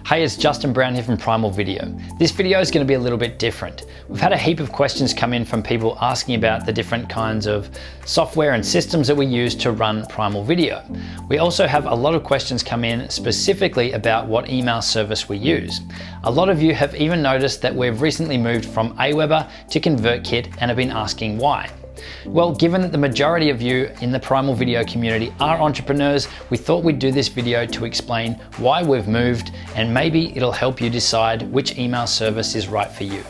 Hey, it's Justin Brown here from Primal Video. This video is going to be a little bit different. We've had a heap of questions come in from people asking about the different kinds of software and systems that we use to run Primal Video. We also have a lot of questions come in specifically about what email service we use. A lot of you have even noticed that we've recently moved from AWeber to Convertkit and have been asking why. Well, given that the majority of you in the Primal Video community are entrepreneurs, we thought we'd do this video to explain why we've moved, and maybe it'll help you decide which email service is right for you.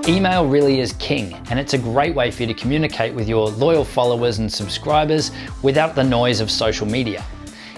Email really is king, and it's a great way for you to communicate with your loyal followers and subscribers without the noise of social media.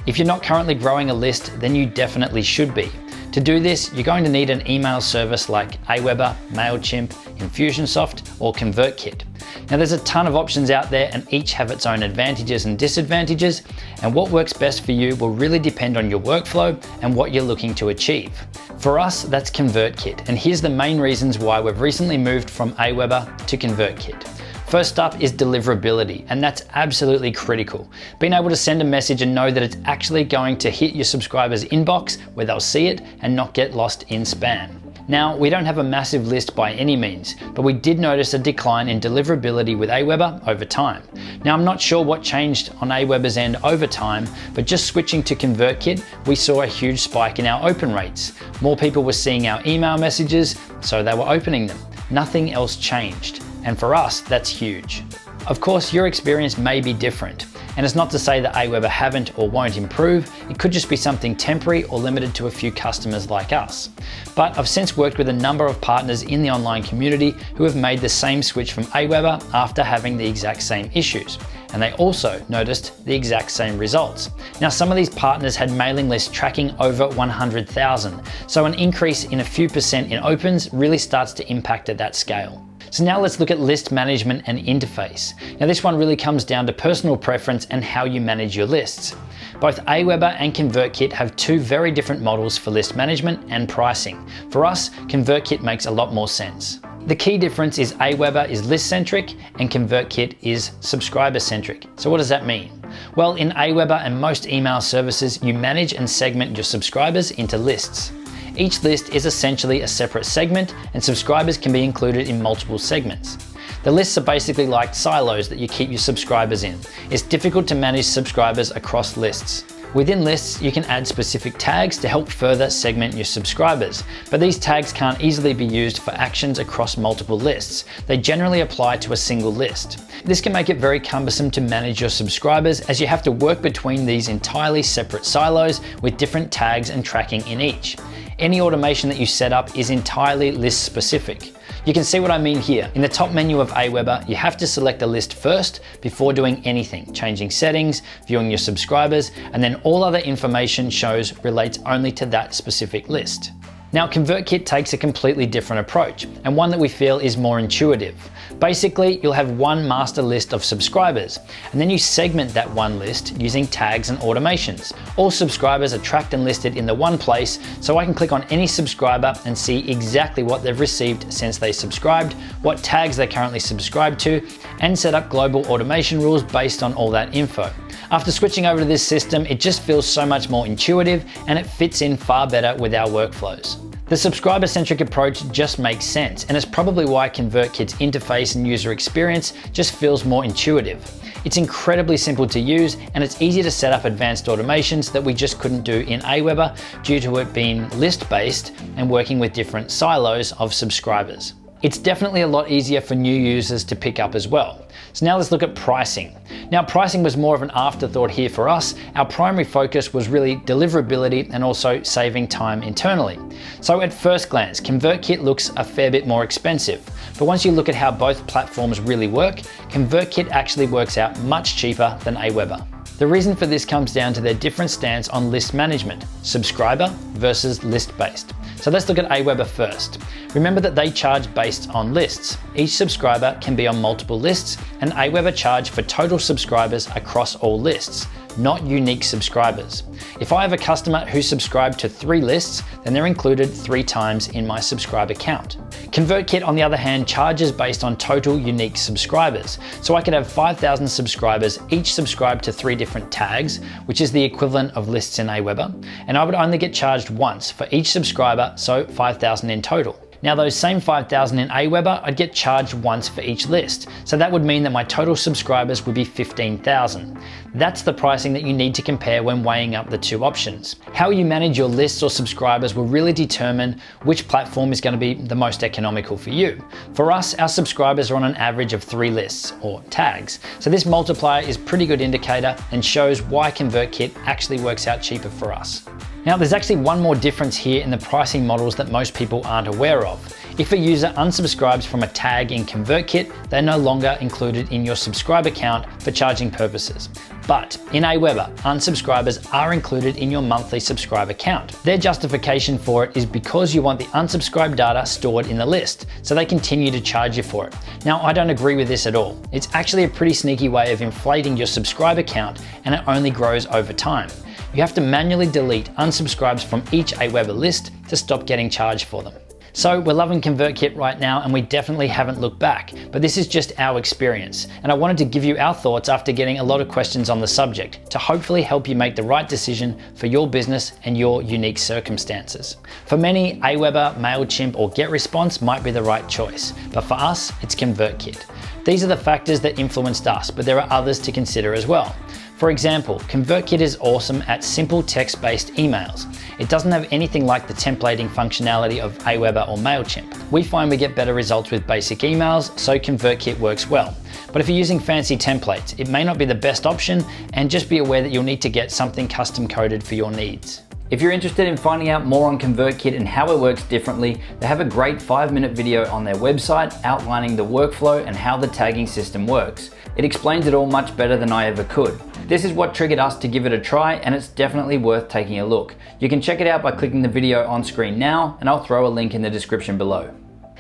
If you're not currently growing a list, then you definitely should be. To do this, you're going to need an email service like AWeber, MailChimp, Infusionsoft, or Convertkit. Now there's a ton of options out there and each have its own advantages and disadvantages, and what works best for you will really depend on your workflow and what you're looking to achieve. For us, that's Convertkit, and here's the main reasons why we've recently moved from AWeber to Convertkit. First up is deliverability, and that's absolutely critical. Being able to send a message and know that it's actually going to hit your subscribers' inbox where they'll see it and not get lost in spam. Now, we don't have a massive list by any means, but we did notice a decline in deliverability with AWeber over time. Now, I'm not sure what changed on AWeber's end over time, but just switching to Convertkit, we saw a huge spike in our open rates. More people were seeing our email messages, so they were opening them. Nothing else changed. And for us, that's huge. Of course, your experience may be different. And it's not to say that AWeber haven't or won't improve, it could just be something temporary or limited to a few customers like us. But I've since worked with a number of partners in the online community who have made the same switch from AWeber after having the exact same issues. And they also noticed the exact same results. Now, some of these partners had mailing lists tracking over 100,000, so an increase in a few percent in opens really starts to impact at that scale. So now let's look at list management and interface. Now this one really comes down to personal preference and how you manage your lists. Both AWeber and Convertkit have two very different models for list management and pricing. For us, Convertkit makes a lot more sense. The key difference is AWeber is list-centric and Convertkit is subscriber-centric. So what does that mean? Well, in AWeber and most email services, you manage and segment your subscribers into lists. Each list is essentially a separate segment, and subscribers can be included in multiple segments. The lists are basically like silos that you keep your subscribers in. It's difficult to manage subscribers across lists. Within lists, you can add specific tags to help further segment your subscribers, but these tags can't easily be used for actions across multiple lists. They generally apply to a single list. This can make it very cumbersome to manage your subscribers, as you have to work between these entirely separate silos with different tags and tracking in each. Any automation that you set up is entirely list specific. You can see what I mean here. In the top menu of AWeber, you have to select a list first before doing anything, changing settings, viewing your subscribers, and then all other information shows relates only to that specific list. Now, Convertkit takes a completely different approach, and one that we feel is more intuitive. Basically, you'll have one master list of subscribers, and then you segment that one list using tags and automations. All subscribers are tracked and listed in the one place, so I can click on any subscriber and see exactly what they've received since they subscribed, what tags they're currently subscribed to, and set up global automation rules based on all that info. After switching over to this system, it just feels so much more intuitive and it fits in far better with our workflows. The subscriber-centric approach just makes sense, and it's probably why Convertkit's interface and user experience just feels more intuitive. It's incredibly simple to use, and it's easy to set up advanced automations that we just couldn't do in AWeber due to it being list-based and working with different silos of subscribers. It's definitely a lot easier for new users to pick up as well. So now let's look at pricing. Now, pricing was more of an afterthought here for us. Our primary focus was really deliverability and also saving time internally. So at first glance, Convertkit looks a fair bit more expensive. But once you look at how both platforms really work, Convertkit actually works out much cheaper than AWeber. The reason for this comes down to their different stance on list management, subscriber versus list-based. So let's look at AWeber first. Remember that they charge based on lists. Each subscriber can be on multiple lists, and AWeber charge for total subscribers across all lists. not unique subscribers. If I have a customer who subscribed to 3 lists, then they're included 3 times in my subscriber count. Convertkit, on the other hand, charges based on total unique subscribers. So I could have 5,000 subscribers, each subscribe to 3 different tags, which is the equivalent of lists in AWeber, and I would only get charged once for each subscriber, so 5,000 in total. Now those same 5,000 in AWeber, I'd get charged once for each list. So that would mean that my total subscribers would be 15,000. That's the pricing that you need to compare when weighing up the 2 options. How you manage your lists or subscribers will really determine which platform is going to be the most economical for you. For us, our subscribers are on an average of 3 lists or tags. So this multiplier is a pretty good indicator and shows why Convertkit actually works out cheaper for us. Now there's actually one more difference here in the pricing models that most people aren't aware of. If a user unsubscribes from a tag in Convertkit, they're no longer included in your subscriber count for charging purposes. But in AWeber, unsubscribers are included in your monthly subscriber count. Their justification for it is because you want the unsubscribed data stored in the list, so they continue to charge you for it. Now, I don't agree with this at all. It's actually a pretty sneaky way of inflating your subscriber count, and it only grows over time. You have to manually delete unsubscribes from each AWeber list to stop getting charged for them. So we're loving Convertkit right now, and we definitely haven't looked back, but this is just our experience. And I wanted to give you our thoughts after getting a lot of questions on the subject to hopefully help you make the right decision for your business and your unique circumstances. For many, AWeber, MailChimp, or GetResponse might be the right choice, but for us, it's Convertkit. These are the factors that influenced us, but there are others to consider as well. For example, Convertkit is awesome at simple text-based emails. It doesn't have anything like the templating functionality of AWeber or MailChimp. We find we get better results with basic emails, so Convertkit works well. But if you're using fancy templates, it may not be the best option, and just be aware that you'll need to get something custom coded for your needs. If you're interested in finding out more on Convertkit and how it works differently, they have a great 5-minute video on their website outlining the workflow and how the tagging system works. It explains it all much better than I ever could. This is what triggered us to give it a try, and it's definitely worth taking a look. You can check it out by clicking the video on screen now, and I'll throw a link in the description below.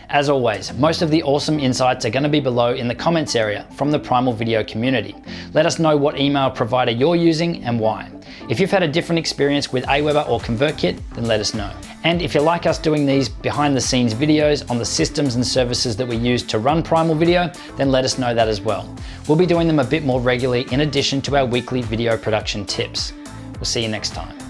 As always, most of the awesome insights are going to be below in the comments area from the Primal video community. Let us know what email provider you're using and why. If you've had a different experience with AWeber or Convertkit, then let us know. And if you like us doing these behind the scenes videos on the systems and services that we use to run Primal Video, then let us know that as well. We'll be doing them a bit more regularly in addition to our weekly video production tips. We'll see you next time.